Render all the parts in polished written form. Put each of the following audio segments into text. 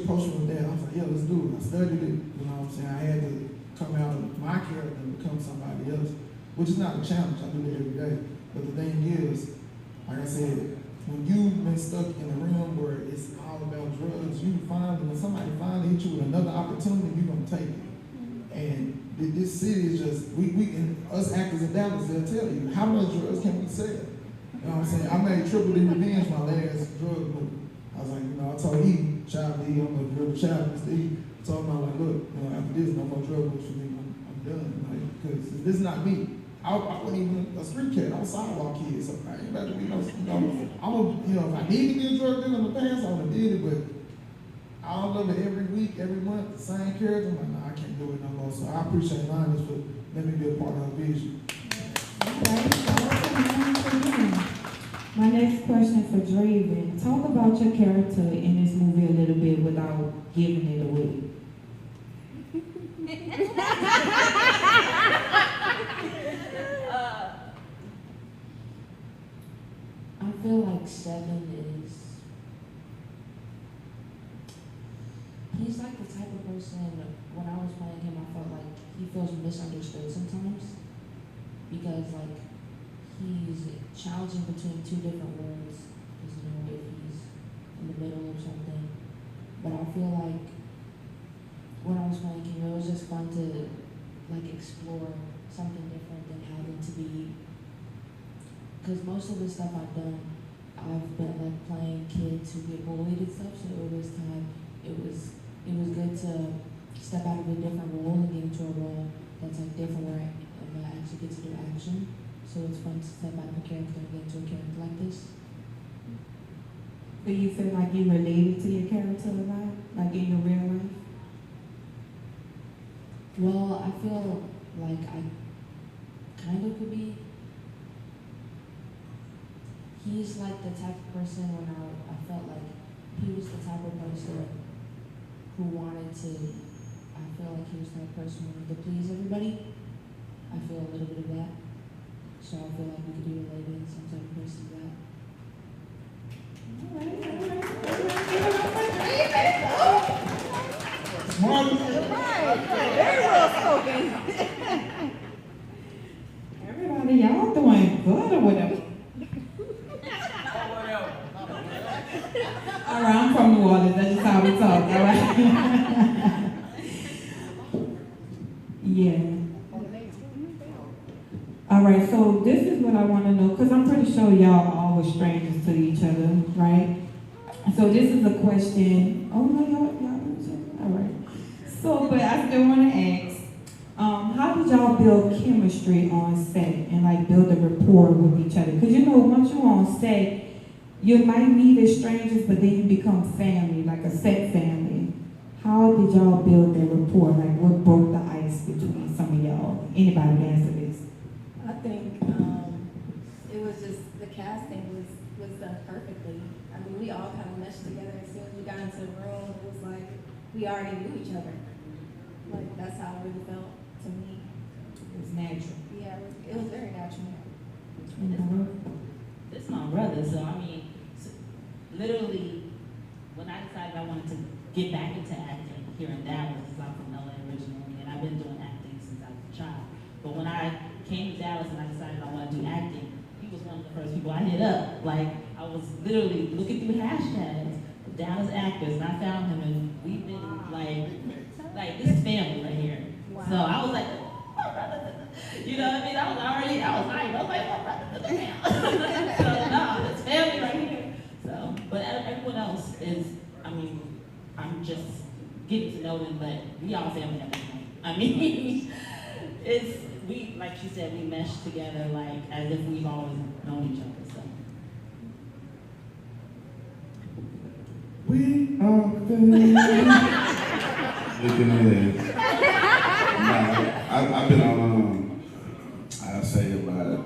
approached me with that. I was like, yeah, let's do it. I studied it, you know what I'm saying? I had to come out of my character and become somebody else, which is not a challenge. I do that every day. But the thing is, like I said, when you've been stuck in a realm where it's all about drugs, you find when somebody finally hit you with another opportunity, you're gonna take it. And this city is just, we can, us actors in Dallas, they'll tell you, how much drugs can we sell? You know what I'm saying? I made Triple D Revenge my last drug movie. I was like, you know, I told E, shout out to E, I'm gonna drill the shout out to E. I told him, I was like, look, you know, after this, no more drug movies for me, I'm done. Like, because this is not me. I wasn't even a street cat, I was a sidewalk kid, so I ain't about to be no, if I needed to be a drug dealer in the past, I would have did it, but I don't love it every week, every month, the same character. I'm like, nah, I can't do it no more. So I appreciate Lioness for letting me be a part of her vision. My next question for Draven. Talk about your character in this movie a little bit without giving it away. I feel like 7 is, he's like the type of person, when I was playing him, I felt like he feels misunderstood sometimes, because like, he's challenging between 2 different worlds, because you know, if he's in the middle of something, but I feel like, when I was playing him, it was just fun to like explore something different than having to be, because most of the stuff I've done, I've been like playing kids who get bullied and stuff, so it was good to step out of a different role and get into a role that's like different where I actually get to do action. So it's fun to step out of a character and get into a character like this. Do you feel like you related to your character a lot, like in your real life? Well, I feel like I kind of could be. He's like the type of person when I felt like he was the type of person who wanted to, I feel like he was the type of person who wanted to please everybody. I feel a little bit of that. So I feel like we could be related in some type of person to that. Very well spoken. Everybody, y'all doing good or whatever. All right, I'm from New Orleans. That's just how we talk, all right? Yeah. All right, so this is what I want to know, because I'm pretty sure y'all all were strangers to each other, right? So this is a question. Oh, no, y'all all right. So, but I still want to ask, how did y'all build chemistry on set and like build a rapport with each other? Because you know, once you're on set, you might meet as strangers, but then you become family, like a set family. How did y'all build that rapport? Like, what broke the ice between some of y'all? Anybody can answer this? I think it was just, the casting was done perfectly. I mean, we all kind of meshed together. As soon as we got into the room, it was like we already knew each other. Like, that's how it really felt to me. It was natural. Yeah, it was very natural. This is my brother, so I mean, literally, when I decided I wanted to get back into acting here in Dallas, because I'm from LA originally, and I've been doing acting since I was a child. But when I came to Dallas and I decided I wanted to do acting, he was one of the first people I hit up. Like, I was literally looking through hashtags of Dallas actors, and I found him, and we've been like this is family right here. Wow. So I was like, oh, my brother. You know what I mean? I was like, my brother now. So no, it's family right here. So, but everyone else is, I mean, I'm just getting to know them, but we all family at this point. I mean, we, like she said, we mesh together like as if we've always known each other, so. We are family. Looking at I've been on, I'd say about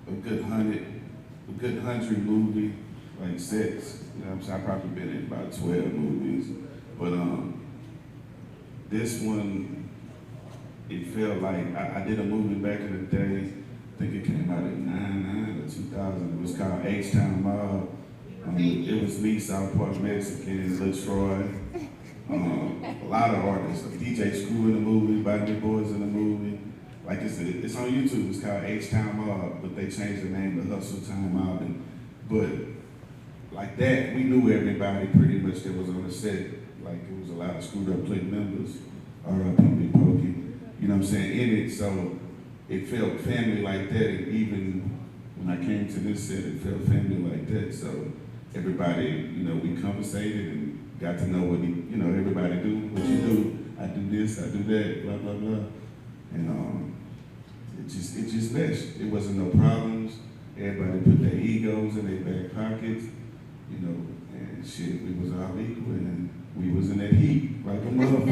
a good 100 movie, like sets. You know what I'm saying? I've probably been in about 12 movies. But this one, it felt like, I did a movie back in the day, I think it came out in 99 or 2000. It was called H-Town Mob. It was me, South Park Mexican, Lil Troy, a lot of artists. DJ Screw in the movie, Binion Boys in the movie. Like it's on YouTube. It's called H-Town Mob, but they changed the name to Hustle Time Mob. But like that, we knew everybody pretty much that was on the set. Like it was a lot of Screwed Up Click members, R.I.P. Big Pokey. You know what I'm saying? In it, so it felt family like that. And even when I came to this set, it felt family like that. So everybody, you know, we conversated and got to know what everybody do, what you do. I do this, I do that, blah blah blah, and it just meshed. It wasn't no problems. Everybody put their egos in their back pockets, you know, and shit. We was all equal, and we was in that heat like a motherfucker.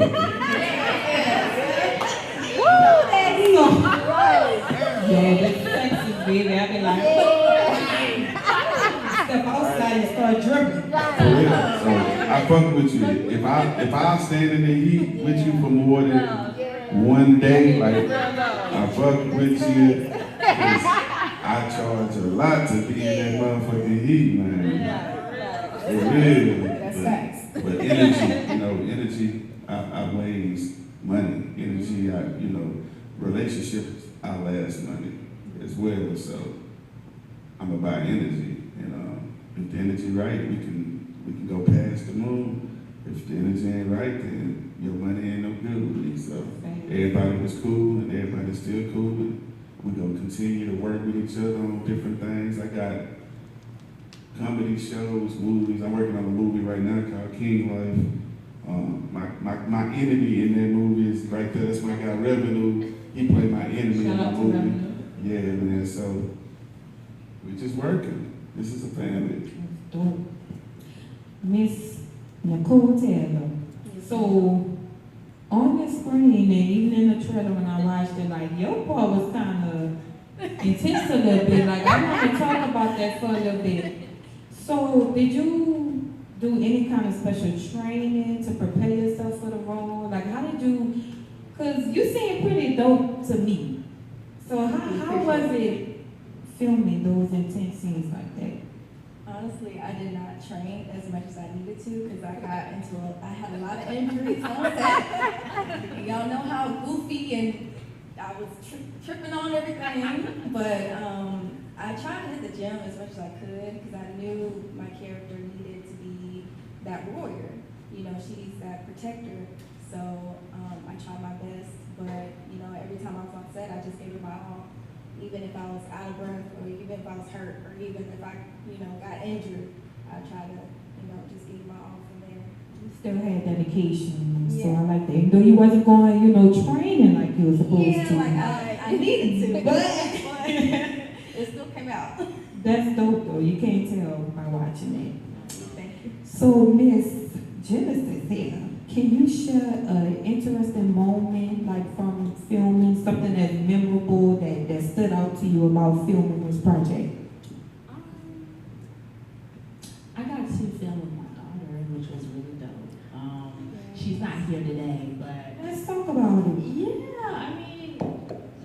Woo, that heat! Yeah, that's sexy, baby. I be like, step outside and start dripping. Yeah, so I fuck with you. If I stand in the heat with you for more than one day, like I fuck with you, 'cause I charge a lot to be in that motherfucking heat, man. For real. That's facts. But energy, energy outweighs money. Energy, relationships outlast money as well. So I'm about energy. If the energy right, we can go past the moon. If the energy ain't right, then your money ain't no good with me. So everybody was cool and everybody's still cool. And we're gonna continue to work with each other on different things. I got comedy shows, movies. I'm working on a movie right now called King Life. My enemy in that movie is right there. That's my guy Revenue. He played my enemy in the movie. Yeah, man. So we just working. This is a family. Dope. Miss Nichole Taylor. So on the screen and even in the trailer when I watched it, like your part was kind of intense a little bit. Like I want to talk about that for a little bit. So did you do any kind of special training to prepare yourself for the role? Like how did you? Cause you seem pretty dope to me. So how was it filming those intense scenes like that? Honestly, I did not train as much as I needed to because I had a lot of injuries on set. And y'all know how goofy and I was tripping on everything. But I tried to hit the gym as much as I could because I knew my character needed to be that warrior. She's that protector. So I tried my best. But, every time I was on set, I just gave it my all. Even if I was out of breath, or even if I was hurt, or even if I, got injured, I try to, just give my all from there. You still had dedication, Yeah. so I like that. Even though you wasn't going, training like you were supposed to. I needed to, but it still came out. That's dope though. You can't tell by watching it. Thank you. So Miss Genesis here, can you share an interesting moment, like from filming, something that's memorable that stood out to you about filming this project? I got to film with my daughter, which was really dope. She's not here today, but Let's talk about it. yeah, I mean,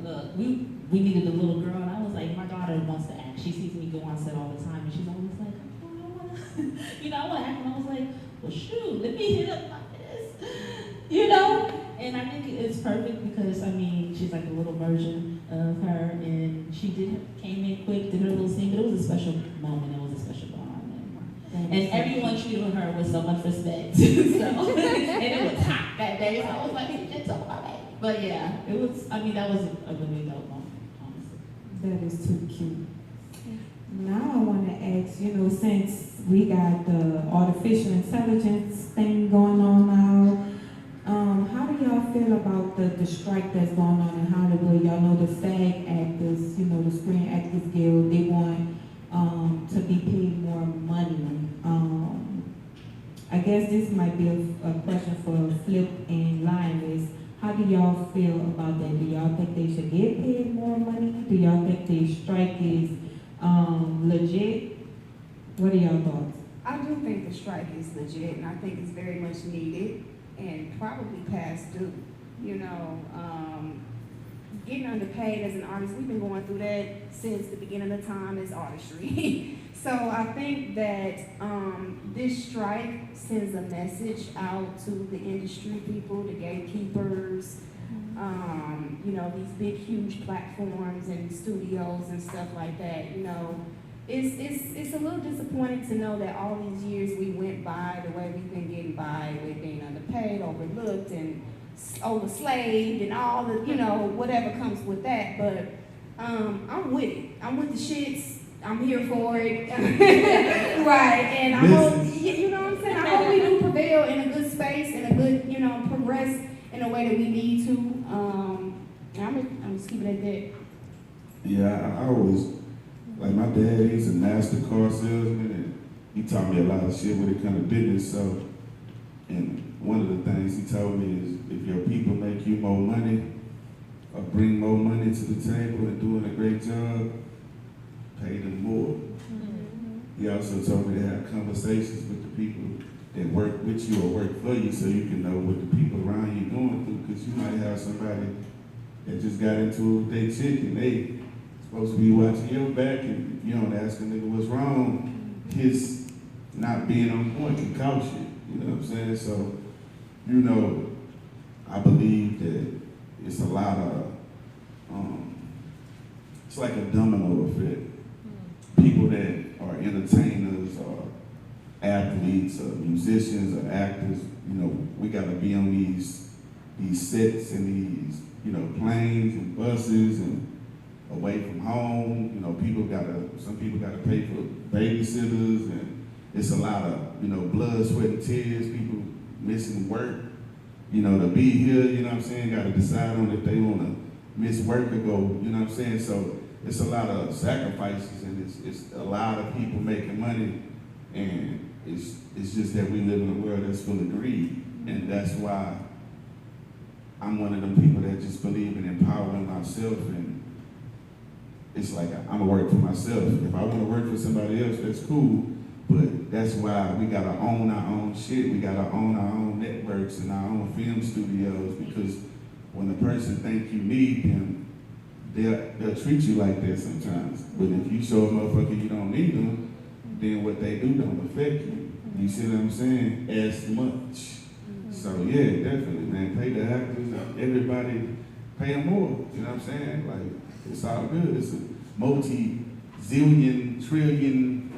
look, we needed a little girl, and I was like, my daughter wants to act. She sees me go on set all the time, and she's always like, oh, I want to, I want to act. And I was like, well, shoot, let me hit up like this, And I think it's perfect because, she's like a little version of her, and she came in quick, did her little scene, but it was a special moment. It was a special bond. And everyone treated her with so much respect. And it was hot that day, so I was like, it's so funny. But yeah, that was a really dope moment, honestly. That is too cute. Now I want to ask, since we got the artificial intelligence thing going on now, how do y'all feel about the strike that's going on in Hollywood? Y'all know the SAG actors, the Screen Actors Guild, they want to be paid more money. I guess this might be a question for Flip and Lioness. How do y'all feel about that? Do y'all think they should get paid more money? Do y'all think the strike is legit? What are y'all thoughts? I do think the strike is legit, and I think it's very much needed and probably past due. Getting underpaid as an artist, we've been going through that since the beginning of time as artistry. So I think that this strike sends a message out to the industry people, the gatekeepers, you know, these big, huge platforms and studios and stuff like that. You know, it's a little disappointing to know that all these years we went by the way we've been getting by with being underpaid, overlooked, and overslaved, and all the, you know, whatever comes with that. But I'm with it. I'm with the shits. I'm here for it. Right. And I hope, you know what I'm saying? I hope we do prevail in a good space, in a good, you know, progress in a way that we need to. I'm just keeping it at that. Yeah, I always, like my dad, he's a master car salesman, and he taught me a lot of shit when it comes to business. So, and one of the things he told me is, if your people make you more money or bring more money to the table and doing a great job, pay them more. He also told me to have conversations with the people that work with you or work for you, so you can know what the people around you going through, because you might have somebody that just got into it with their chick and they supposed to be watching your back, and if you don't ask a nigga what's wrong, his not being on point can cost you. You know what I'm saying? So, you know, I believe that it's a lot of, it's like a domino effect. People that are entertainers or athletes or musicians or actors, you know, we gotta be on these sets and these, you know, planes and buses and away from home. You know, some people gotta pay for babysitters, and it's a lot of, you know, blood, sweat, and tears, people missing work, you know, to be here, you know what I'm saying, gotta decide on if they wanna miss work or go, you know what I'm saying? So it's a lot of sacrifices, and it's a lot of people making money, and it's just that we live in a world that's full of greed, and that's why I'm one of them people that just believe in empowering myself, and it's like I'm gonna work for myself. If I wanna work for somebody else, that's cool, but that's why we gotta own our own shit. We gotta own our own networks and our own film studios, because when a person think you need them, they'll treat you like that sometimes. But if you show a motherfucker you don't need them, then what they do don't affect you. You see what I'm saying? As much. So yeah, definitely, man. Pay the actors, everybody, pay them more. You know what I'm saying? Like, it's all good. It's a multi-zillion, trillion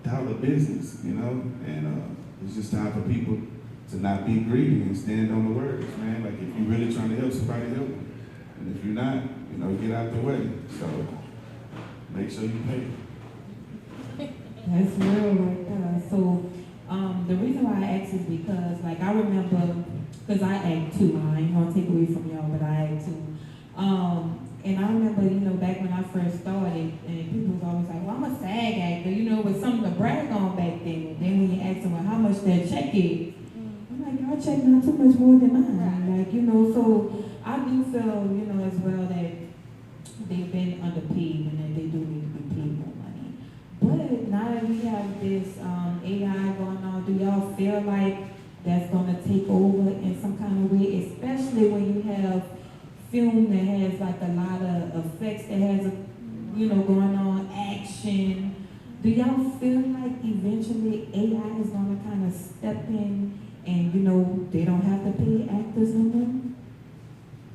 dollar business, you know? And it's just time for people to not be greedy and stand on the words, man. Like, if you're really trying to help somebody, help them. And if you're not, you know, get out the way. So make sure you pay. That's real right there. So the reason why I asked is because, like, I remember, because I act too. I ain't gonna take away from y'all, but I act too. And I remember, you know, back when I first started, and people was always like, well, I'm a SAG actor, you know, with something to brag on back then. And then when you ask them, well, how much that check is, I'm like, y'all check not too much more than mine. Like, you know, so I do feel, you know, as well that they've been underpaid and that they do need to be paid more money. But now that we have this AI going on, do y'all feel like that's going to take over in some kind of way, especially when you have film that has like a lot of effects, that has, you know, going on, action? Do y'all feel like eventually AI is going to kind of step in and, you know, they don't have to pay actors no more?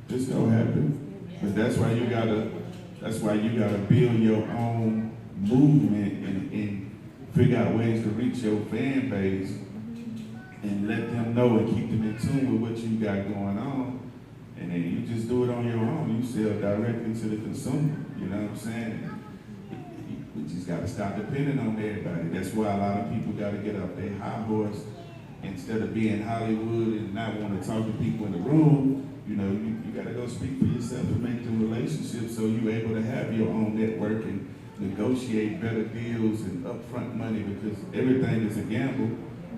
It's gonna happen, but that's why you gotta build your own movement and figure out ways to reach your fan base and let them know and keep them in tune with what you got going on. And then you just do it on your own. You sell directly to the consumer. You know what I'm saying? We just gotta stop depending on everybody. That's why a lot of people gotta get up their high horse instead of being Hollywood and not want to talk to people in the room. You know, you gotta go speak for yourself and make the relationships so you're able to have your own network and negotiate better deals and upfront money, because everything is a gamble.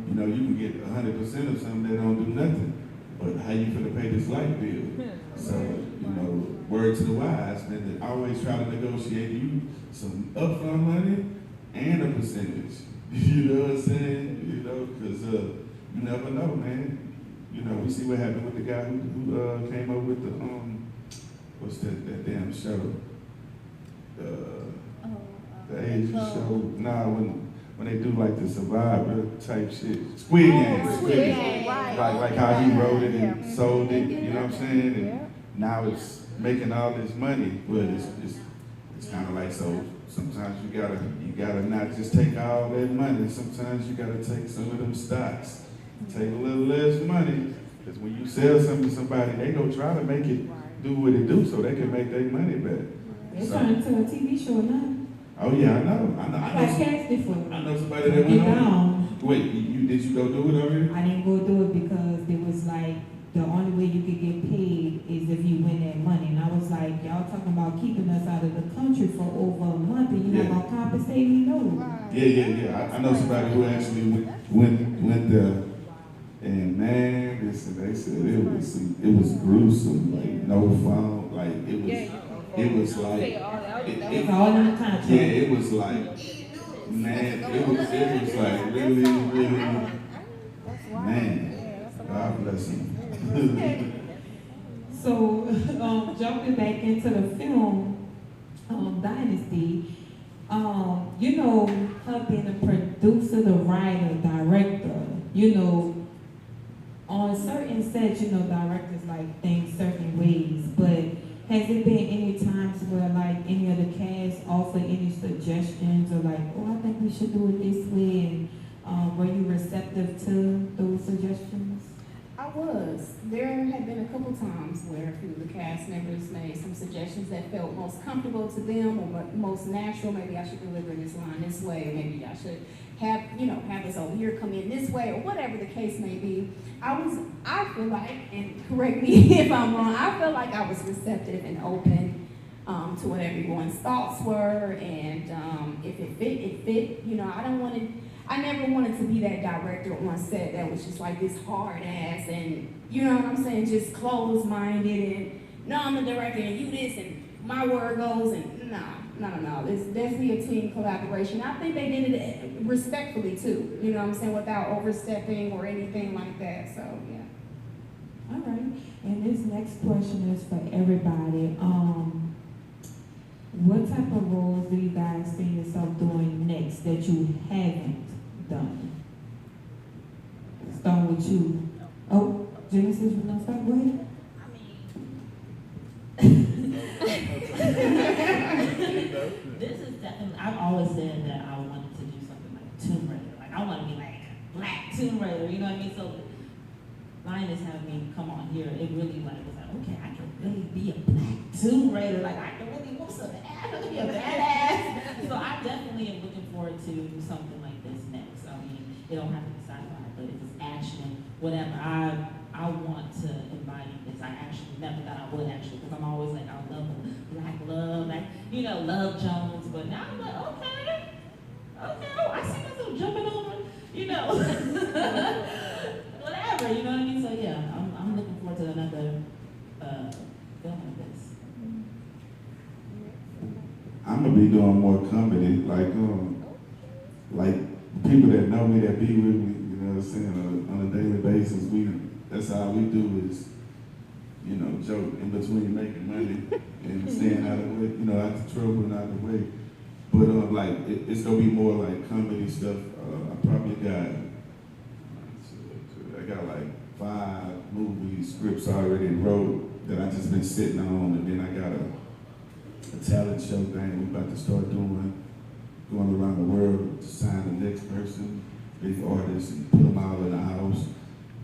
You know, you can get 100% of something that don't do nothing, but how you gonna pay this light bill? So, you know, word to the wise, man, that always try to negotiate you some upfront money and a percentage. You know what I'm saying? You know, because you never know, man. You know, we see what happened with the guy who came up with the what's that damn show? The the Asian show. Nah, when they do like the Survivor type shit. Squid Game. Squid Game, right. Like how he wrote it and sold it, you know what I'm saying? And now it's making all this money, but it's kind of like, so sometimes you gotta not just take all that money. Sometimes you gotta take some of them stocks, take a little less money, because when you sell something to somebody, they gonna try to make it do what it do so they can make their money back. It's turned into a TV show now. Oh yeah, I know. I got casted for it. I know somebody that went on. down. Wait, did you go do it already? I didn't go do it because it was like the only way you could get paid is if you win that money. And I was like, y'all talking about keeping us out of the country for over a month and you're not gonna compensate me? No. Yeah. I know somebody who actually went there, and man, listen, they said it was gruesome. Like no phone, like it was like It's all in the contract. yeah, it was like man, it was like really man. God bless him. So, jumping back into the film, Dynasty, you know, her being a producer, the writer, director, you know, on certain sets, you know, directors like things certain ways, but has it been any times where like any of the cast offer any suggestions or like, oh, I think we should do it this way, and were you receptive to those suggestions? I was. There had been a couple times where a few of the cast members made some suggestions that felt most comfortable to them or most natural. Maybe I should deliver this line this way, or maybe I should have us over here come in this way, or whatever the case may be. I feel like, and correct me if I'm wrong, I feel like I was receptive and open to what everyone's thoughts were, and if it fit, it fit. You know, I never wanted to be that director on set that was just like this hard ass and, you know what I'm saying, just closed-minded and, no, I'm the director and you this and my word goes and no. It's definitely a team collaboration. I think they did it respectfully too, you know what I'm saying, without overstepping or anything like that, so yeah. All right, and this next question is for everybody. What type of roles do you guys see yourself doing next that you haven't done? Start with you. Oh, Genesis, you want to start? Go ahead. This is definitely, I've always said that I wanted to do something like Tomb Raider. Like, I want to be like Black Tomb Raider, you know what I mean? So, Lioness having me come on here, it really like was like, okay, I can really be a Black Tomb Raider. Like, I can really whoop some ass, I can be a badass. So, I definitely am looking forward to something like this next. I mean, it don't have to be sci-fi, but if it's action, whatever, I want to embody this. I actually never thought I would actually, because I'm always like, I love Black love, like, you know, Love Jones, but now I'm like, okay, oh, I see myself jumping over, you know, whatever, you know what I mean? So yeah, I'm looking forward to another film like this. I'm gonna be doing more comedy, like people that know me, that be with me, you know what I'm saying, on a daily basis. That's all we do is, you know, joke in between making money and staying out of the way, you know, out the trouble and out of the way. But it's gonna be more like comedy stuff. I probably got like 5 movie scripts already wrote that I just been sitting on, and then I got a talent show thing we about to start doing, going around the world to sign the next person, big artists, and put them all in the house.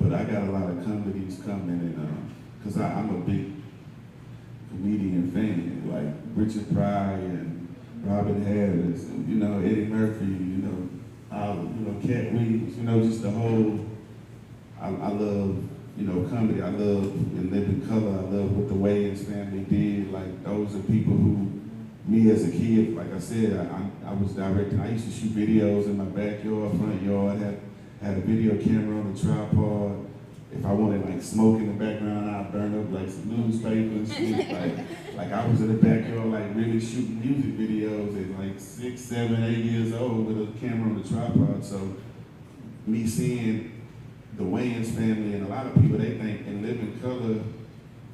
But I got a lot of comedies coming, and because I'm a big comedian fan, like Richard Pryor and Robin Harris, and, you know, Eddie Murphy, you know, Cat Williams, you know, just the whole, I love, you know, comedy. I love In Living Color. I love what the Wayans family did. Like, those are people who, me as a kid, like I said, I was directing. I used to shoot videos in my backyard, front yard, had a video camera on the tripod. If I wanted like smoke in the background, I'd burn up like some newspapers. like I was in the backyard, like really shooting music videos at like 6, 7, 8 years old with a camera on the tripod. So me seeing the Wayans family, and a lot of people, they think In Living Color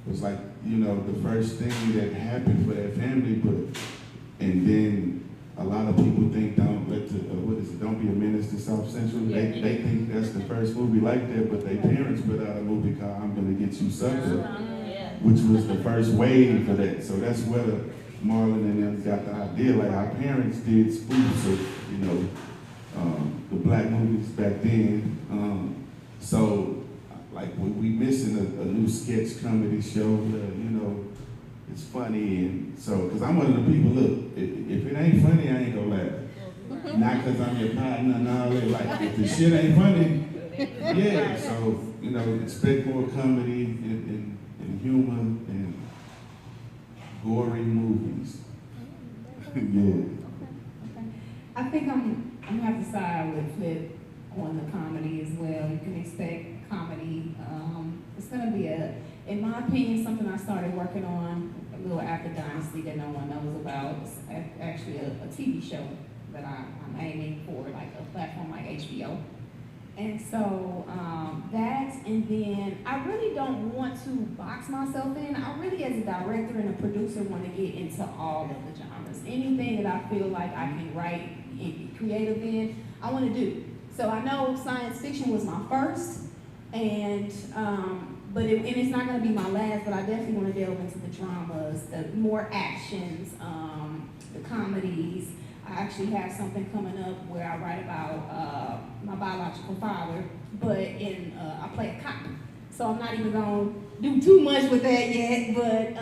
was like, you know, the first thing that happened for that family, and then a lot of people think don't be a menace to South Central. They think that's the first movie like that, but their parents put out a movie called I'm Gonna Get You Sucker, which was the first wave for that. So that's where Marlon and them got the idea. Like our parents did spoofs of, the black movies back then. So like we missing a new sketch comedy show, it's funny, and so, because I'm one of the people, look, if it ain't funny, I ain't gonna laugh. Not because I'm your partner and all that, like, if the shit ain't funny, yeah, so, expect more comedy and humor and gory movies. Yeah. I think I'm gonna have to side with Flip on the comedy as well. You can expect comedy. It's gonna be in my opinion, something I started working on a little after Dynasty that no one knows about. It's actually a TV show that I'm aiming for, like a platform like HBO. And so that, and then I really don't want to box myself in. I really, as a director and a producer, want to get into all of the genres. Anything that I feel like I can write and be creative in, I want to do. So I know science fiction was my first, and it's not going to be my last, but I definitely want to delve into the dramas, the more actions, the comedies. I actually have something coming up where I write about my biological father, but I play a cop. So I'm not even going to do too much with that yet, but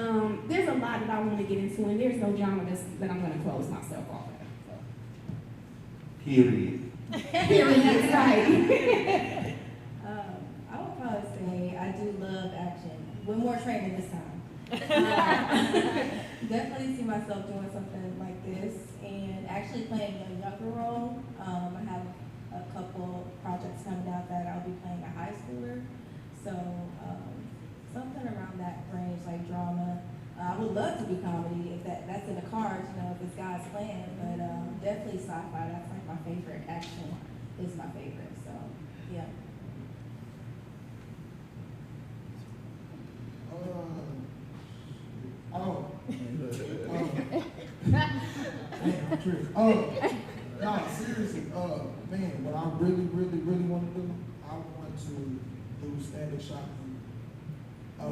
there's a lot that I want to get into, and there's no genre that I'm going to close myself off at. So. Period. Period, right. I would probably say I do love action. With more training this time. Definitely see myself doing something like this and actually playing a younger role. I have a couple projects coming out that I'll be playing a high schooler. So something around that range, like drama. I would love to do comedy if that's in the cards, if it's God's plan, but definitely sci-fi. That's like my favorite. Action is my favorite, so yeah. I'm tripping. No, seriously, man, what I really, really, really want to do, I want to do static shot. I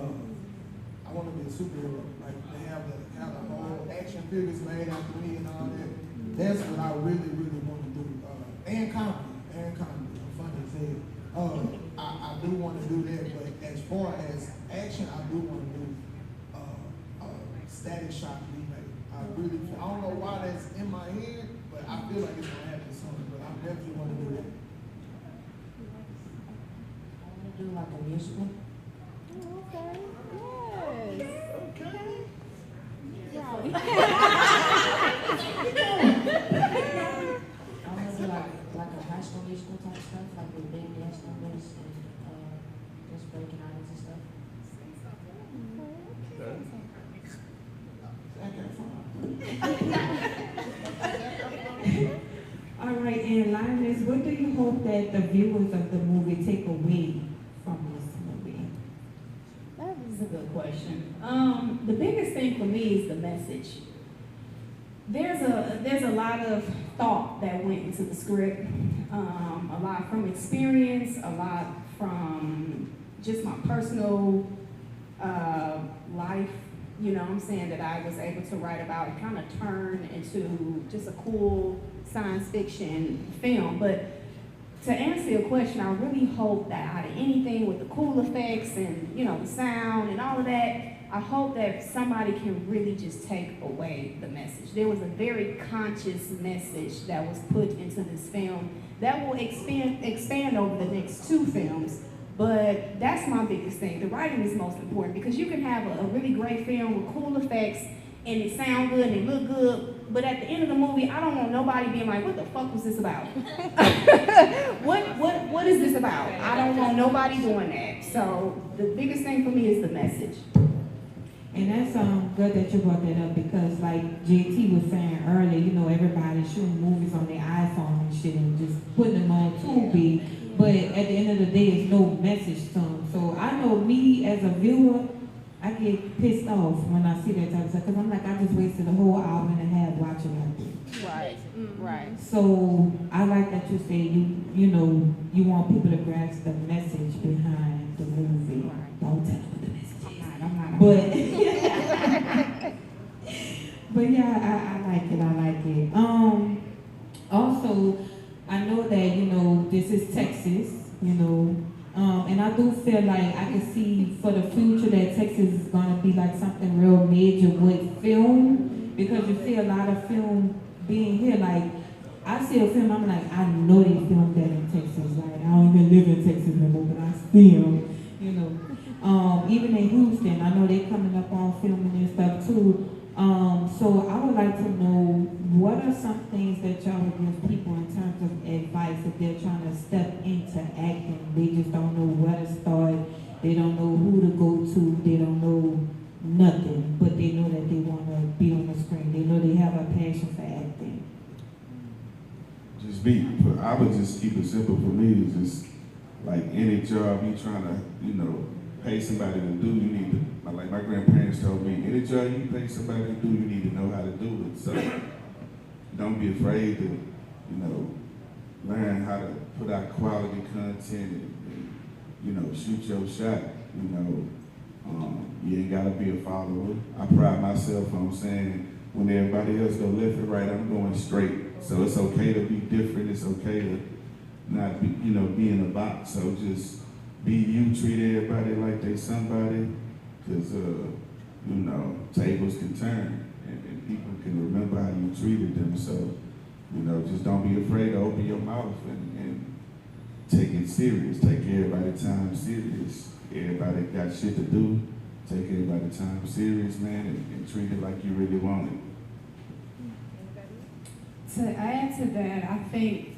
want to be a superhero. Like they have the whole action figures made after me and all that. That's what I really, really want to do. And comedy. I'm funny as hell. I do want to do that, but as far as action, I do want to do static shot remake. I don't know why that's in my head, but I feel like it's gonna happen soon. But I definitely want to do it. I want to do like a musical. Okay. Yes. Okay. I want to do like a high school musical type stuff, like with big dance numbers and just breaking items and stuff. All right, and Lioness, what do you hope that the viewers of the movie take away from this movie? That is a good question. The biggest thing for me is the message. There's a lot of thought that went into the script, a lot from experience, a lot from just my personal life, that I was able to write about and kind of turn into just a cool science fiction film. But to answer your question, I really hope that out of anything with the cool effects and, the sound and all of that, I hope that somebody can really just take away the message. There was a very conscious message that was put into this film that will expand over the next 2 films. But that's my biggest thing. The writing is most important because you can have a really great film with cool effects and it sound good and it look good, but at the end of the movie, I don't want nobody being like, what the fuck was this about? What is this about? I don't want nobody doing that. So the biggest thing for me is the message. And that's good that you brought that up because like JT was saying earlier, everybody's shooting movies on their iPhone and shit and just putting them on Tubi. But at the end of the day, it's no message to them. So I know me as a viewer, I get pissed off when I see that type of stuff, because I'm like, I just wasted a whole hour and a half watching that. Right. Right. So I like that you say you know, you want people to grasp the message behind the movie. Right. Don't tell them what the message is. I'm not. But yeah, I like it. Also, I know that, you know, this is Texas, you know, and I do feel like I can see for the future that Texas is gonna be like something real major with film, because you see a lot of film being here. Like, I see a film, I'm like, I know they filmed that in Texas. Like, I don't even live in Texas anymore, but I see them, you know. Even in Houston, I know they coming up on filming and stuff too. So I would like to know, what are some things that y'all would give people in terms of advice if they're trying to step into acting? They just don't know where to start. They don't know who to go to. They don't know nothing, but they know that they want to be on the screen. They know they have a passion for acting. Just I would just keep it simple for me. It's just like any job you trying to, you know, pay somebody to do, you need to, like my grandparents told me, any job you pay somebody to do, you need to know how to do it. So don't be afraid to, you know, learn how to put out quality content and you know, shoot your shot. You know, you ain't gotta be a follower. I pride myself on saying, when everybody else go left and right, I'm going straight. So it's okay to be different. It's okay to not be, you know, be in a box. So just be you, treat everybody like they somebody, because, you know, tables can turn and people can remember how you treated them. So, you know, just don't be afraid to open your mouth and take it serious. Take everybody's time serious. Everybody got shit to do. Take everybody's time serious, man, and treat it like you really want it. To add to that, I think,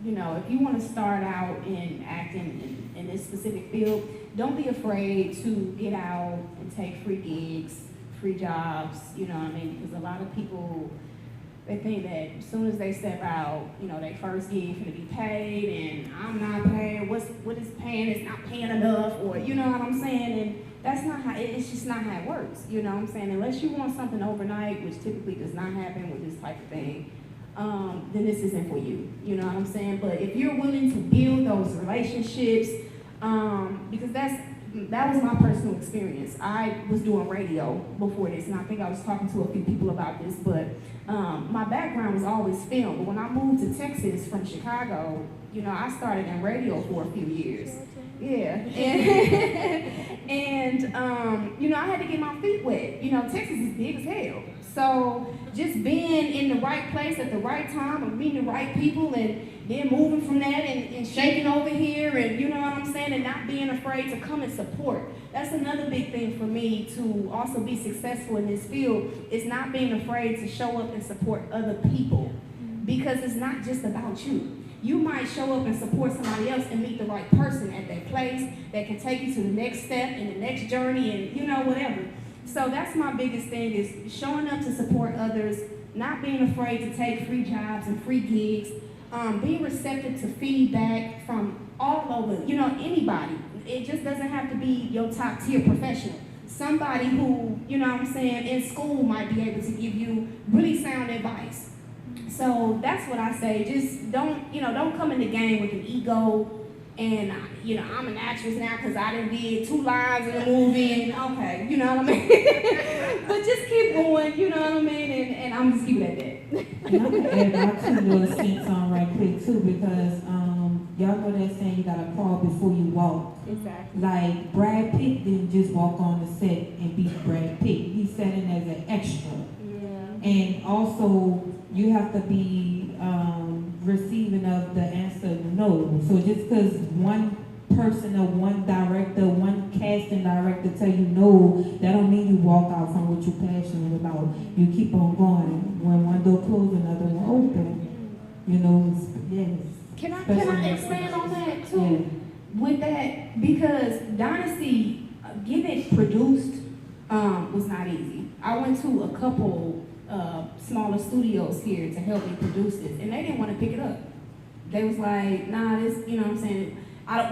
you know, if you want to start out in acting in this specific field, don't be afraid to get out and take free gigs, free jobs, you know what I mean? Because a lot of people, they think that as soon as they step out, you know, their first gig gonna be paid, and I'm not paid, what is paying is not paying enough, or you know what I'm saying? And that's not how, it's just not how it works, you know what I'm saying? Unless you want something overnight, which typically does not happen with this type of thing, then this isn't for you, you know what I'm saying? But if you're willing to build those relationships, because that was my personal experience. I was doing radio before this, and I think I was talking to a few people about this, but my background was always film. But when I moved to Texas from Chicago, you know, I started in radio for a few years. Yeah, and you know, I had to get my feet wet. You know, Texas is big as hell. So just being in the right place at the right time and meeting the right people, and then moving from that and shaking over here, and you know what I'm saying, and not being afraid to come and support. That's another big thing for me to also be successful in this field, is not being afraid to show up and support other people, because it's not just about you. You might show up and support somebody else and meet the right person at that place that can take you to the next step and the next journey, and you know, whatever. So that's my biggest thing, is showing up to support others, not being afraid to take free jobs and free gigs, being receptive to feedback from all over, you know, anybody. It just doesn't have to be your top tier professional. Somebody who, you know what I'm saying, in school might be able to give you really sound advice. So that's what I say. Just don't come in the game with an ego and, you know, I'm an actress now because I done did 2 lines in a movie, and okay, you know what I mean? But just keep going, you know what I mean? And I'm just keeping it at that. And I'm gonna add my 2 little cents on right quick too, because y'all know that saying, you gotta crawl before you walk. Exactly. Like, Brad Pitt didn't just walk on the set and be Brad Pitt. He sat in as an extra. Yeah. And also, you have to be receiving of the answer no. So just because one person or one director, one casting director tell you no, that don't mean you walk out from what you're passionate about. You keep on going. When one door closes, another one open. You know, yes. Can I expand on that too? Yeah. With that, because Dynasty, getting it produced was not easy. I went to a couple smaller studios here to help me produce this, and they didn't want to pick it up. They was like, nah, this, you know what I'm saying?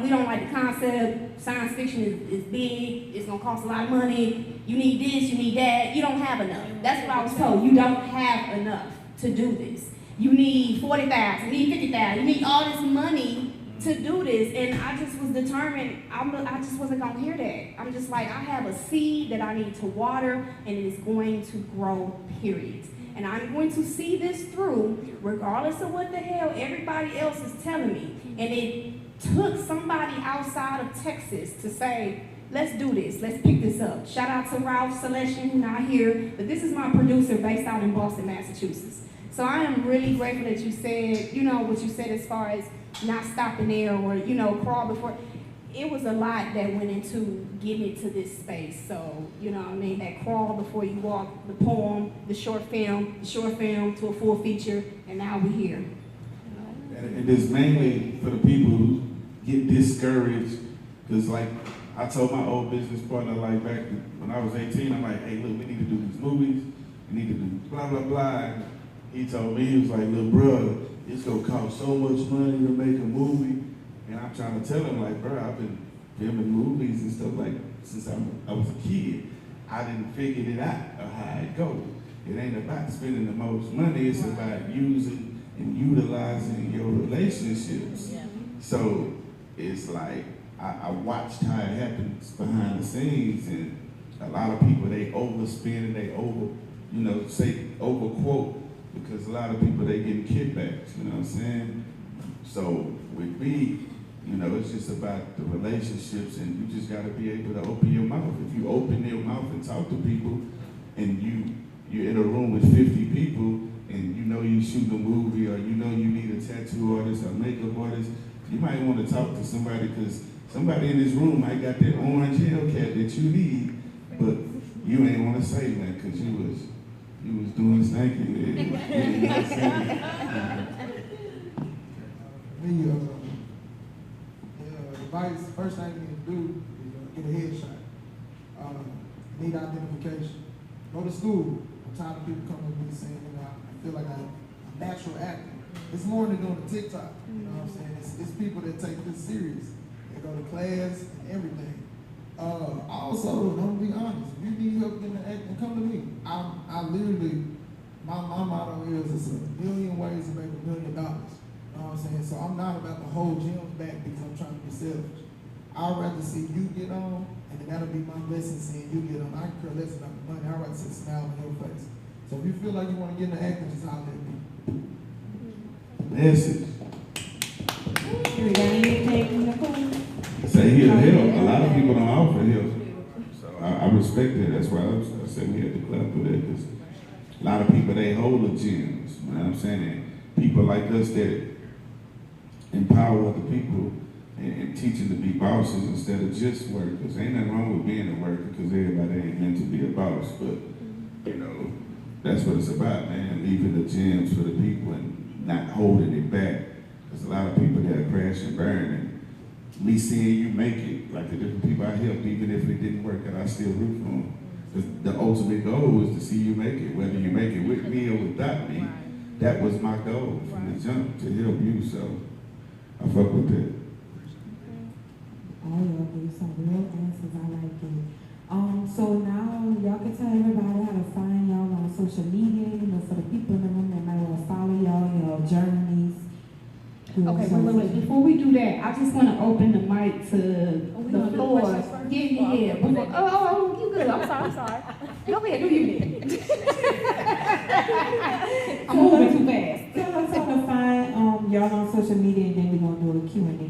We don't like the concept. Science fiction is big. It's gonna cost a lot of money. You need this, you need that. You don't have enough. That's what I was told. You don't have enough to do this. You need 40,000. You need 50,000. You need all this money to do this. And I just was determined. I just wasn't gonna hear that. I'm just like, I have a seed that I need to water, and it is going to grow. Period. And I'm going to see this through, regardless of what the hell everybody else is telling me. And it took somebody outside of Texas to say, let's do this, let's pick this up. Shout out to Ralph Selection, who's not here, but this is my producer based out in Boston, Massachusetts. So I am really grateful that you said, what you said as far as not stopping there or, crawl before. It was a lot that went into getting it to this space. So, that crawl before you walk, the poem, the short film to a full feature, and now we're here. And it's mainly for the people who get discouraged, because like I told my old business partner, like back when I was 18, I'm like, hey, look, we need to do these movies, we need to do blah, blah, blah. And he told me, he was like, little brother, it's gonna cost so much money to make a movie. And I'm trying to tell him, like, bro, I've been filming movies and stuff like since I was a kid. I didn't figure it out of how it goes. It ain't about spending the most money, it's about using and utilizing your relationships. Yeah. So it's like, I watched how it happens behind the scenes, and a lot of people, they overspend and they overquote, because a lot of people, they getting kickbacks, you know what I'm saying? So with me, it's just about the relationships, and you just gotta be able to open your mouth. If you open your mouth and talk to people, and you're in a room with 50 people, and you shoot a movie, or you need a tattoo artist or makeup artist, you might want to talk to somebody, because somebody in this room might got that orange Hellcat that you need, but you ain't want to say that because you was doing stanky. Advice, first thing you need to do is get a headshot. Need identification. Go to school. I'm tired of people coming to me saying, I feel like I'm a natural actor. It's more than doing a TikTok. You know what I'm saying? It's people that take this serious. They go to class and everything. Also, don't be honest. If you need help in the acting, come to me. I literally, my motto is, it's a million ways to make $1 million. You know what I'm saying? So I'm not about to hold gyms back because I'm trying to be selfish. I'd rather see you get on, and then that'll be my blessing seeing you get on. I can care less about the money. I'd rather see a smile on your face. So if you feel like you want to get into acting, just holler at me. Message. We got anything, Nichole? Say he'll help. A lot of people don't offer help. So I respect that. That's why I said we had to clap for that, because a lot of people, they hold the gyms. You know what I'm saying? And people like us that empower other people and teach them to be bosses instead of just workers. Ain't nothing wrong with being a worker, because everybody ain't meant to be a boss. But, that's what it's about, man. Leaving the gyms for the people and not holding it back. Because a lot of people that crash and burn, and me seeing you make it, like the different people I helped, even if it didn't work out, I still root for them. The ultimate goal was to see you make it, whether you make it with me or without me. That was my goal from the jump, to help you. So I fuck with that. Oh, y'all gave some real answers. I like it. So now y'all can tell everybody how to find y'all on social media, for the people in the room that might want to follow y'all, your journeys. Okay, wait. Before we do that, I just want to open the mic to the floor. Yeah. Oh, you good. I'm sorry. Go ahead, do you need? I'm moving too fast. Tell us how to find y'all on social media, and then we're going to do a Q&A.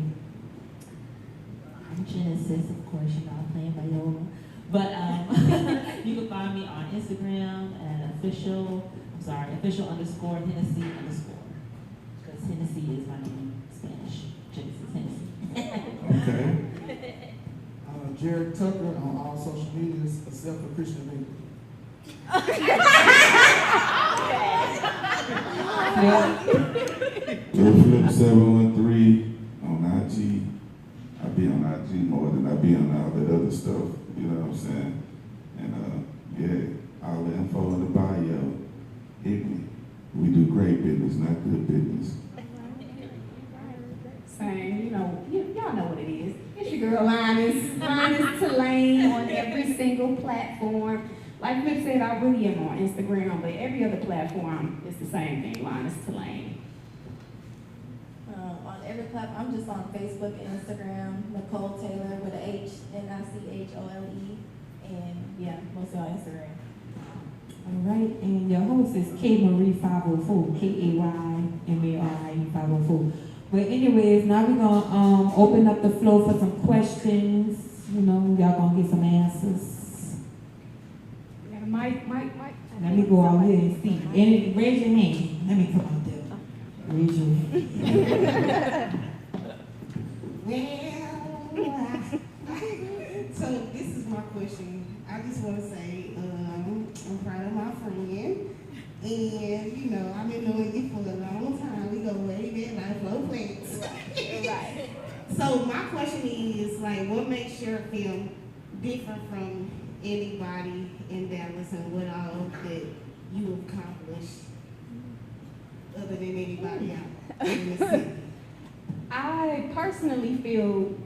I'm Genesis, of course, I'm playing Viola. But you can find me on Instagram at official _Hennessy_. Because Hennessy is my name in Spanish. Genesis Hennessy. Okay. Jarric Tucker on all social medias except for Christian media. Lil Flip 713 on IG. I be on IG more than I be on all that other stuff. You know what I'm saying? And all the info in the bio. Hit me. We do great business, not good business. Same, y'all y'all know what it is. It's your girl Lioness TeLaine on every single platform. Like Flip said, I really am on Instagram, but every other platform is the same thing, Lioness TeLaine. On every platform, I'm just on Facebook and Instagram, Nichole Taylor with an H, Nichole, and yeah, mostly on Instagram. All right, and your host is K Marie 504, KAYMARIE 504. But anyways, now we're gonna open up the floor for some questions. You know, y'all gonna get some answers. We got a mic. Let me go out here and see. And raise your hand. Let me come out there. Raise your hand. So this is my question. I just want to say I'm proud of my friend. And, you know, I've been knowing you for a long time. We go way back, like Lil Flip. Right. So my question is, like, what makes your film different from anybody in Dallas, and what all that you accomplished other than anybody out in the city? I personally feel,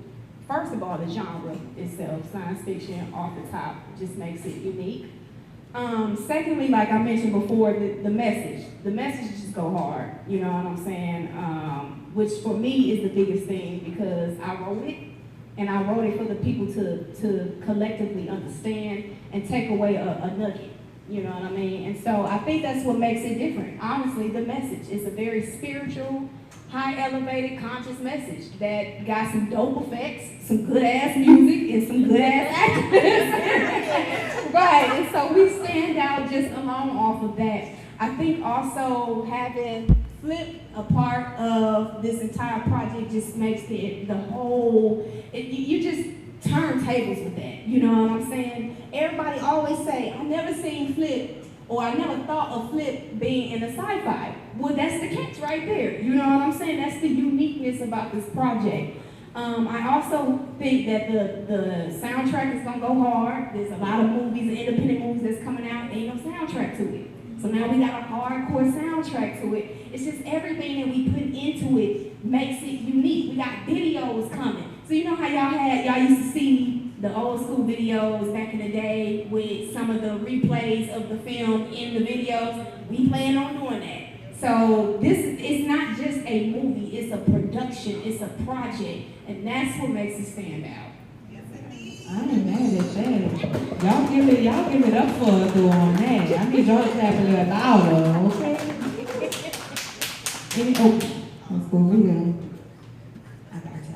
first of all, the genre itself, science fiction, off the top, just makes it unique. Secondly, like I mentioned before, the message. The messages just go hard, you know what I'm saying? Which for me is the biggest thing, because I wrote it, and I wrote it for the people to collectively understand and take away a nugget, you know what I mean? And so I think that's what makes it different. Honestly, the message is a very spiritual, high elevated, conscious message that got some dope effects, some good ass music, and some good ass actors. Right, and so we stand out just alone off of that. I think also having Flip a part of this entire project just makes the whole, you just turn tables with that, you know what I'm saying? Everybody always say, I never seen Flip, or I never thought of Flip being in a sci-fi. Well, that's the catch right there. You know what I'm saying? That's the uniqueness about this project. I also think that the soundtrack is gonna go hard. There's a lot of movies, independent movies that's coming out, ain't no soundtrack to it. So now we got a hardcore soundtrack to it. It's just everything that we put into it makes it unique. We got videos coming. So you know how y'all used to see the old school videos back in the day with some of the replays of the film in the videos? We plan on doing that. So this is not just a movie, it's a production, it's a project, and that's what makes it stand out. I ain't mad at that. Y'all give it up for us on that. I need y'all to clap a little louder, okay? Let's go over here. I got you.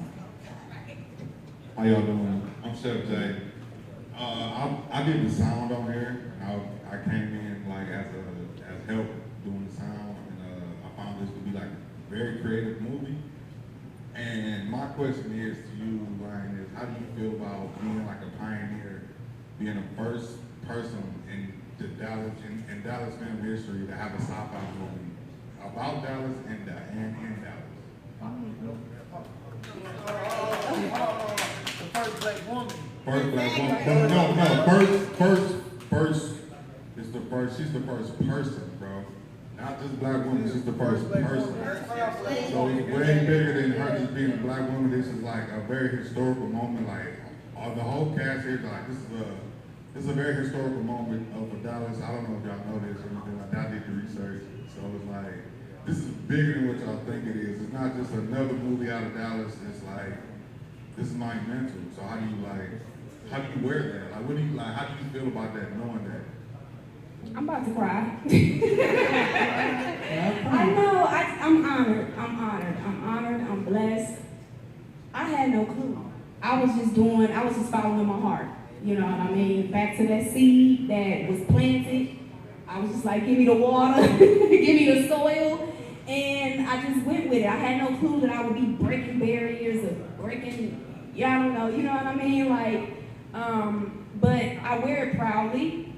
How y'all doing? I'm Chef Jay. I did the sound on here. I came in like as help doing the sound, and I found this to be like a very creative movie. And my question is to you, Ryan, is how do you feel about being like a pioneer, being the first person in Dallas film history to have a sci-fi movie about Dallas and in Dallas? The first black woman. First black woman. No. First. It's the first. She's the first person, bro. Not just black woman. She's the first person. So it's way bigger than her just being a black woman. This is like a very historical moment. Like the whole cast here, like this is a very historical moment of Dallas. I don't know if y'all know this or anything like that. I did the research, so it's like this is bigger than what y'all think it is. It's not just another movie out of Dallas. It's like this is monumental. So how do you wear that? Like what do you like? How do you feel about that? Knowing that. I'm about to cry. I know, I'm honored, I'm blessed. I had no clue. I was just following my heart. You know what I mean? Back to that seed that was planted. I was just like, give me the water, give me the soil. And I just went with it. I had no clue that I would be breaking barriers or breaking, I don't know, you know what I mean? Like, but I wear it proudly.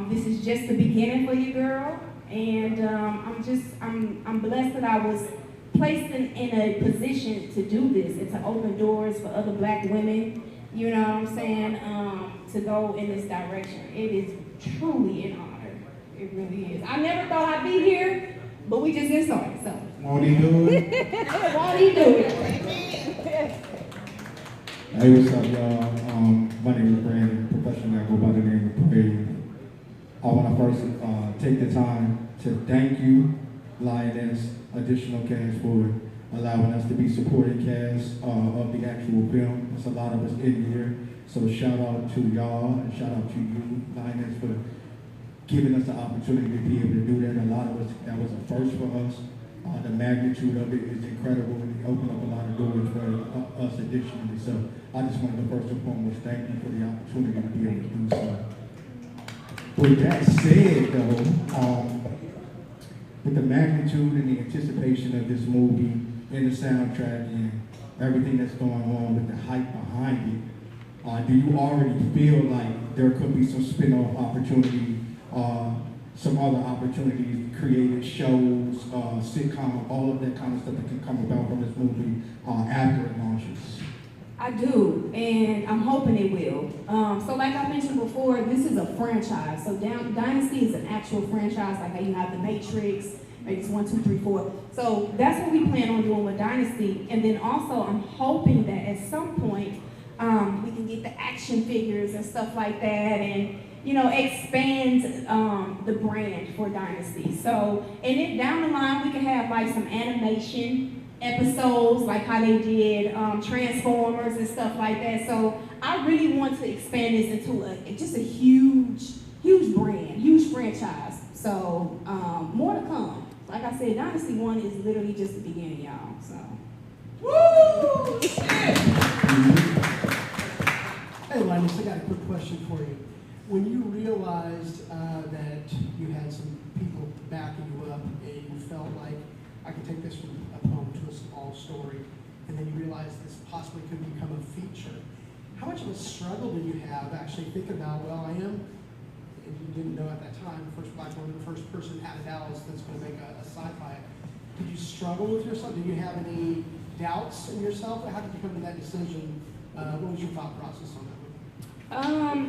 This is just the beginning for you, girl, and I'm blessed that I was placed in a position to do this and to open doors for other black women, you know what I'm saying, to go in this direction. It is truly an honor. It really is. I never thought I'd be here, but we just get started, so. Won't he do it? Won't he do it? Hey, what's up, y'all? My name is Brandon, professional. I go by the name of Brave. I want to first take the time to thank you, Lioness Additional Cast, for allowing us to be supporting cast of the actual film. There's a lot of us in here, so shout out to y'all and shout out to you, Lioness, for giving us the opportunity to be able to do that. A lot of us, that was a first for us. The magnitude of it is incredible, and it opened up a lot of doors for us additionally. So I just wanted to first and foremost thank you for the opportunity to be able to do so. With that said, though, with the magnitude and the anticipation of this movie and the soundtrack and everything that's going on with the hype behind it, do you already feel like there could be some spin-off opportunity, some other opportunities, creative shows, sitcom, all of that kind of stuff that can come about from this movie after it launches? I do, and I'm hoping it will. So like I mentioned before, this is a franchise. So Dynasty is an actual franchise, like how you have The Matrix, Matrix 1, 2, 3, 4. So that's what we plan on doing with Dynasty. And then also I'm hoping that at some point we can get the action figures and stuff like that, and expand the brand for Dynasty. So, and then down the line, we can have like some animation episodes, like how they did Transformers and stuff like that. So I really want to expand this into just a huge brand, huge franchise. So more to come. Like I said, Dynasty 1 is literally just the beginning, y'all. So. Woo! Hey, Linus, I got a quick question for you. When you realized that you had some people backing you up and you felt like, I can take this from a poem to a small story, and then you realized this possibly could become a feature, how much of a struggle did you have actually thinking about, well, I am, and you didn't know at that time, the first black woman, the first person out of Dallas that's going to make a sci-fi. Did you struggle with yourself? Did you have any doubts in yourself? How did you come to that decision? What was your thought process on that?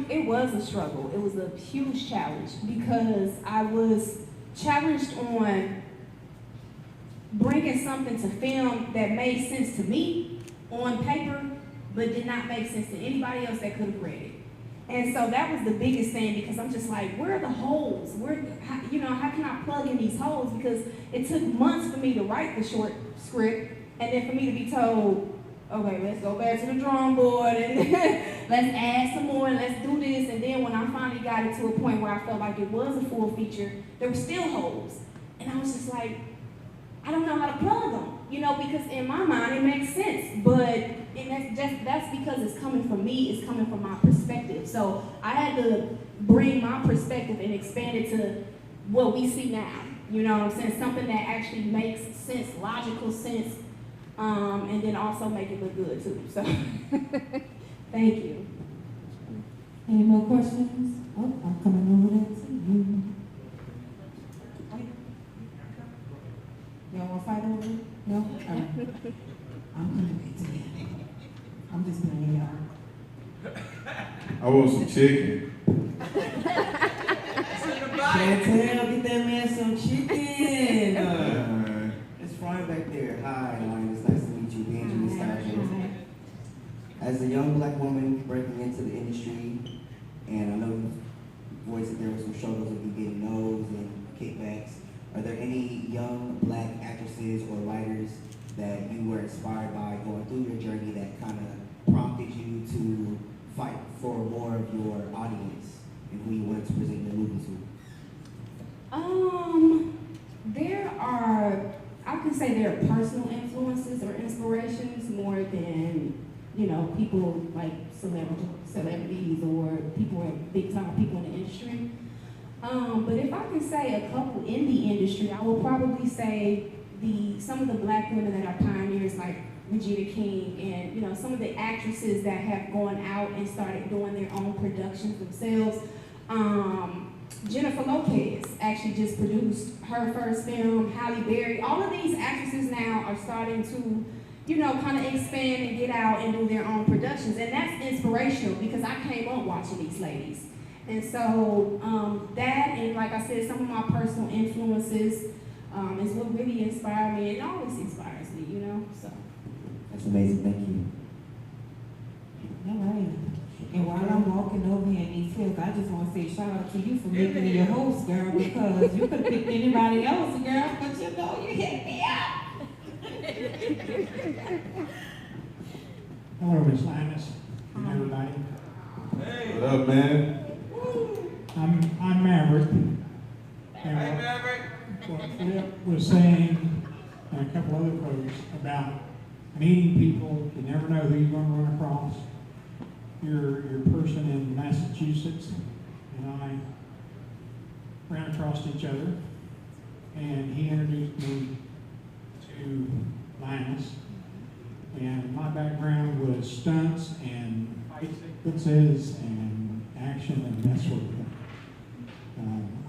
It was a struggle. It was a huge challenge because I was challenged on bringing something to film that made sense to me on paper, but did not make sense to anybody else that could have read it. And so that was the biggest thing, because I'm just like, where are the holes? How can I plug in these holes? Because it took months for me to write the short script, and then for me to be told, okay, let's go back to the drawing board and let's add some more and let's do this. And then when I finally got it to a point where I felt like it was a full feature, there were still holes. And I was just like, I don't know how to plug them, because in my mind it makes sense. But that's because it's coming from me, it's coming from my perspective. So I had to bring my perspective and expand it to what we see now. You know what I'm saying? Something that actually makes sense, logical sense. And then also make it look good too. So, thank you. Any more questions? Oh, I'm coming over there to you. Y'all want to fight over it? No? All right. I'm coming back to you. I'm just playing y'all. I want some chicken. Can't tell, get that man some chicken. It's frying back there. Hi, Lioness. Nice to meet you. Benjamin Stajio. As a young black woman breaking into the industry, and I know you voiced that there were some struggles with you getting no's and kickbacks. Are there any young black actresses or writers that you were inspired by going through your journey that kind of prompted you to fight for more of your audience and who you wanted to present your movie to? I can say there are personal influences or inspirations more than, people like celebrities or big time people in the industry. But if I can say a couple in the industry, I will probably say some of the black women that are pioneers, like Regina King, and some of the actresses that have gone out and started doing their own productions themselves. Jennifer Lopez actually just produced her first film, Halle Berry. All of these actresses now are starting to, kind of expand and get out and do their own productions. And that's inspirational because I came up watching these ladies. And so that, and like I said, some of my personal influences is what really inspired me, and it always inspires me, so. That's amazing, thank you. I just want to say shout out to you for making me your host, girl, because you could have picked anybody else, girl, but you know, you hit me up. Hello, Miss Lioness, and everybody. Hey. What up, man? I'm Maverick. Hey, Maverick. What Flip was saying, and a couple other folks, about meeting people, you never know who you're going to run across. Your person in Massachusetts and I ran across each other, and he introduced me to Lioness. And my background was stunts and fight sequences and action and that sort of thing.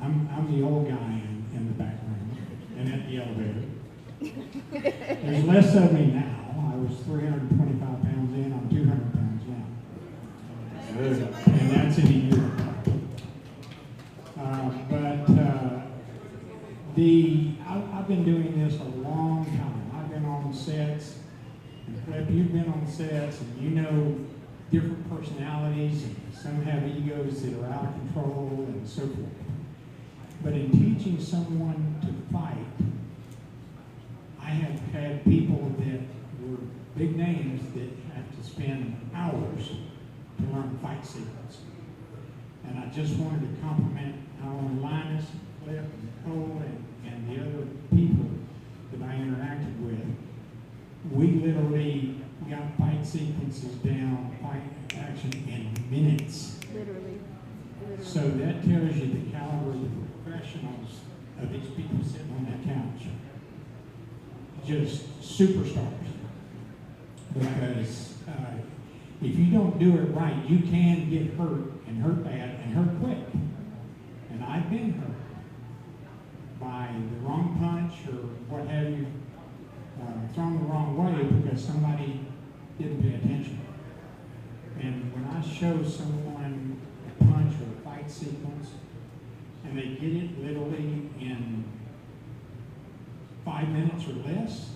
I'm the old guy in the background and at the elevator. There's less of me now. I was 325 pounds in, I'm 200 pounds now. And that's in a year. I've been doing this a long time. I've been on sets. Flip, you've been on sets and you know different personalities, and some have egos that are out of control and so forth. But in teaching someone to fight, I have had people that were big names that have to spend hours to learn fight sequence. And I just wanted to compliment not only Lioness, Flip, and Nichole, and the other people that I interacted with. We literally got fight sequences down, fight action in minutes. Literally. So that tells you the caliber of the professionals of these people sitting on that couch. Just superstars. Because if you don't do it right, you can get hurt, and hurt bad, and hurt quick. And I've been hurt by the wrong punch or what have you. Thrown the wrong way because somebody didn't pay attention. And when I show someone a punch or a fight sequence, and they get it literally in 5 minutes or less,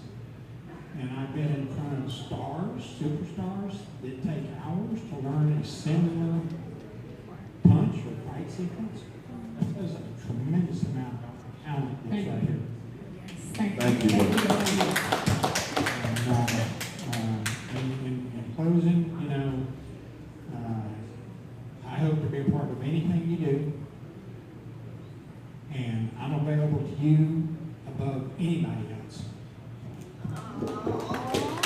and I've been in front of stars, superstars, that take hours to learn a similar punch or fight sequence, that says a tremendous amount of talent that's right here. Thank you. In closing, you know, I hope to be a part of anything you do, and I'm available to you above anybody else.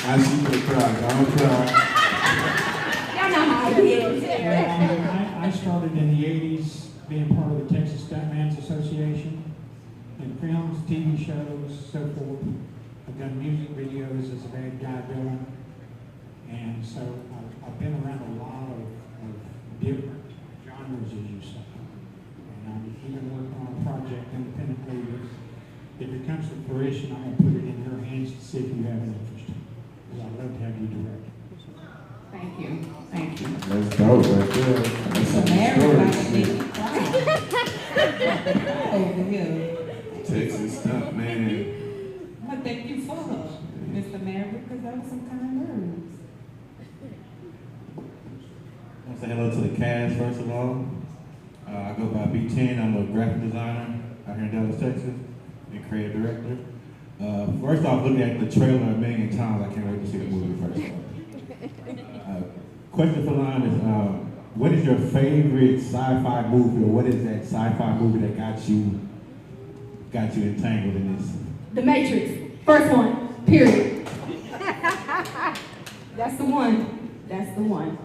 I see you cry. Don't cry. Y'all know how it is. I started in the 80s being part of the Texas Stuntman's Association. In films, TV shows, so forth. I've done music videos as a bad guy villain. And so I've been around a lot of different genres, as you say. And I'm even working on a project independently that if it comes to fruition, I'm going to put it in your hands to see if you have an interest. Because I'd love to have you direct. Thank you. Thank you. That's dope right there. That's So everybody over here. Texas stunt, man. But thank you for Mr. Maverick, because that was some kind words. I want to say hello to the cast, first of all. I go by B10. I'm a graphic designer out here in Dallas, Texas, and creative director. First off, looking at the trailer a million times, I can't wait to see the movie first off. Question for Lyon is, what is your favorite sci-fi movie, or what is that sci-fi movie that got you entangled in this? The Matrix. First one. Period. That's the one. That's the one.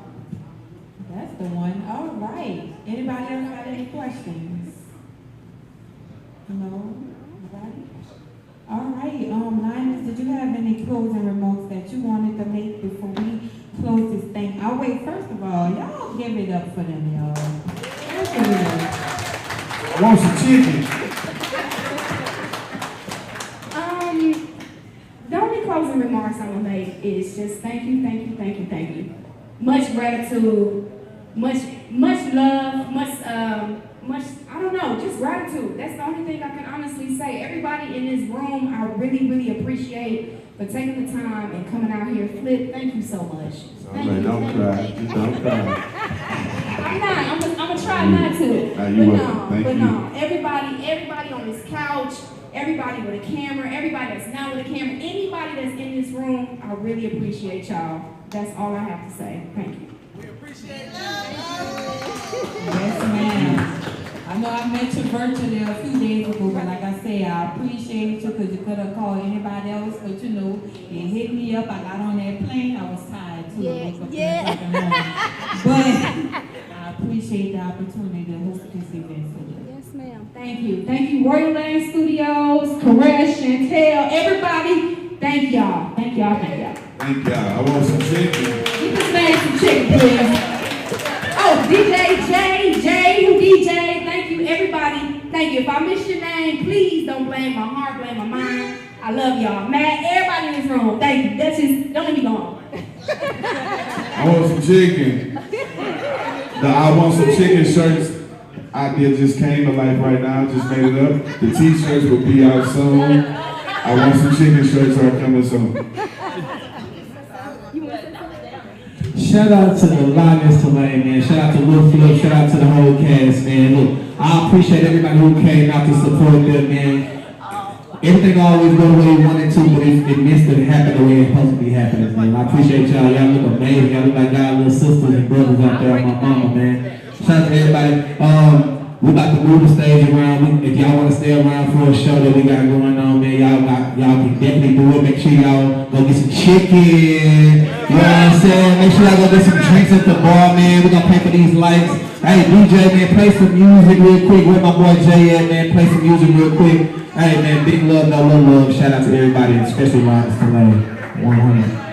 That's the one. All right. Anybody else got any questions? No? Nobody? All right. Lioness, did you have any closing remarks that you wanted to make before we close this thing? I'll wait. First of all, y'all give it up for them, y'all. Give it up. I want some chicken. The only closing remarks I'm gonna make is just thank you, thank you, thank you, thank you. Much gratitude, much love, much I don't know, just gratitude. That's the only thing I can honestly say. Everybody in this room, I really appreciate for taking the time and coming out here. Flip, thank you so much. Thank you. Don't cry. Just don't cry. I'm not. I'm gonna try. try not to. Nah, you But welcome. no, Thank but you. no. Everybody on this couch, everybody with a camera, everybody that's not with a camera, anybody that's in this room, I really appreciate y'all. That's all I have to say. Thank you. We appreciate you. Yes, ma'am. I know I met you virtually a few days ago, but like I said, I appreciate you because you could have called anybody else, but you know, it hit me up. I got on that plane. I was tired too. I woke up in the second morning. But I appreciate the opportunity to host this event today. Yes, ma'am. Thank you. Thank you, Royal Land Studios, Koresh, Chantel, everybody. Thank y'all. Thank y'all. Thank y'all. Thank y'all. I want some chicken. Get this man some chicken, please. Oh, DJ Jay, who DJ, thank you, everybody. Thank you. If I miss your name, please don't blame my heart, blame my mind. I love y'all. Matt, everybody in this room, thank you. That's just, don't let me go home. I want some chicken. The I want some chicken shirts idea just came to life right now. Just made it up. The t-shirts will be out soon. I want some chicken shirts are coming soon. Shout out to the Lioness TeLaine, man. Shout out to Lil Flip. Shout out to the whole cast, man. Look, I appreciate everybody who came out to support them, man. Everything always go the way you wanted to, but it missed to happen the way it's supposed to be happening, man. I appreciate y'all. Y'all look amazing. Y'all look like y'all little sisters and brothers out there, my mama, man. Shout out to everybody. We about to move the stage around. If y'all want to stay around for a show that we got going on, man, y'all can definitely do it. Make sure y'all go get some chicken. You know what I'm saying? Make sure y'all go get some drinks at the bar, man. We're gonna pay for these lights. Hey, DJ, man, play some music real quick. Where my boy Jay at, man? Play some music real quick. Hey, man, big love, no little love. Shout out to everybody, especially Lioness TeLaine. 100.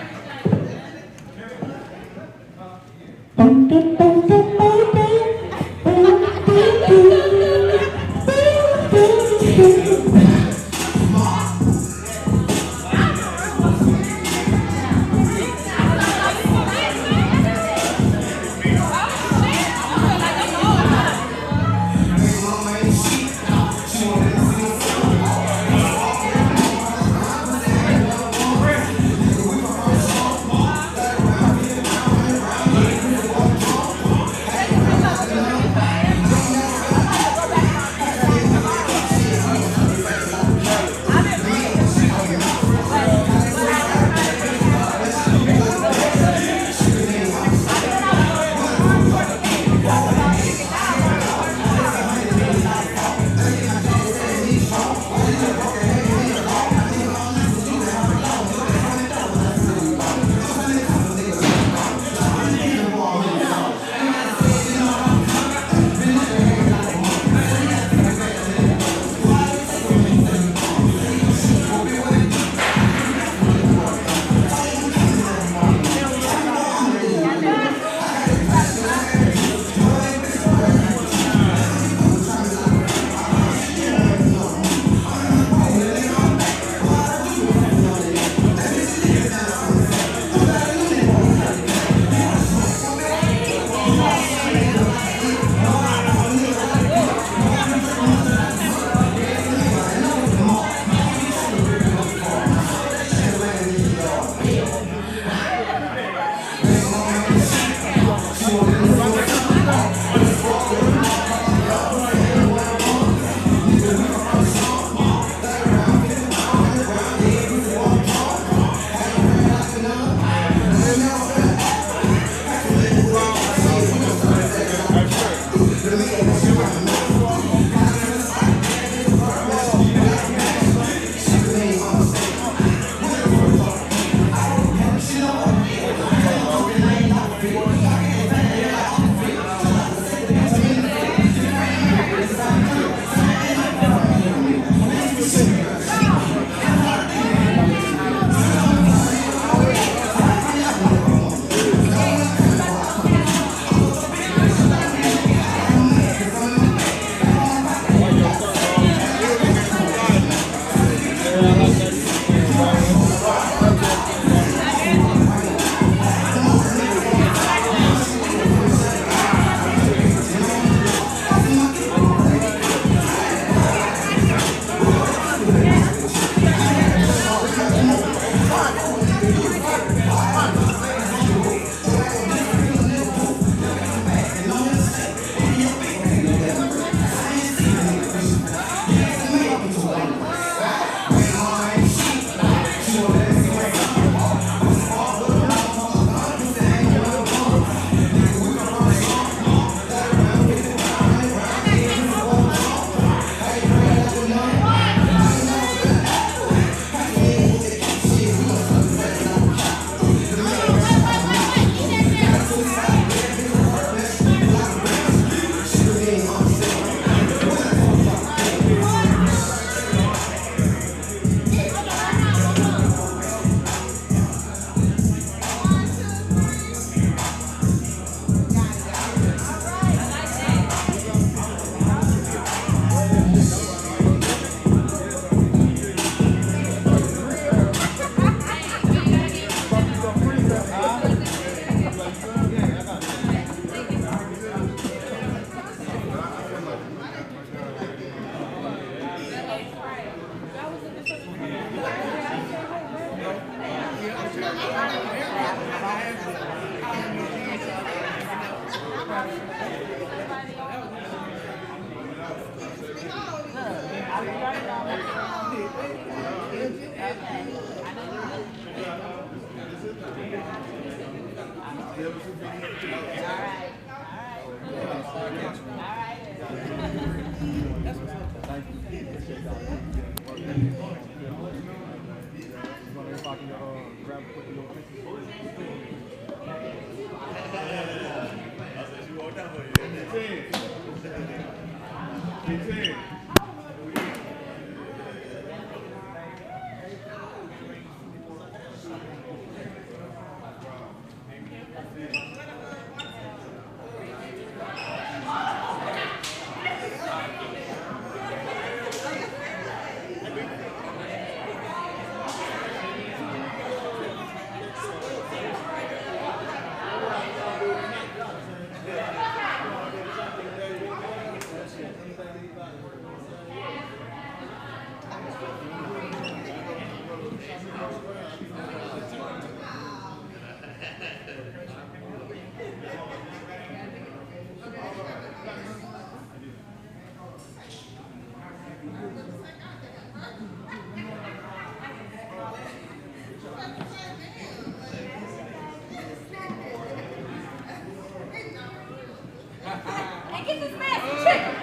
And get this man some chicken.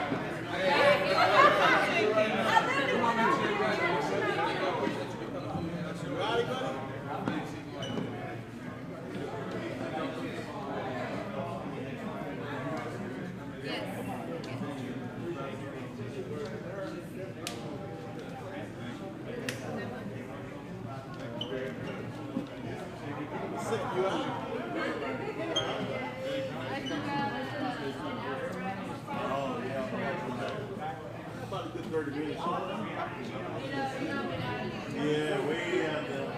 Yeah, way out there.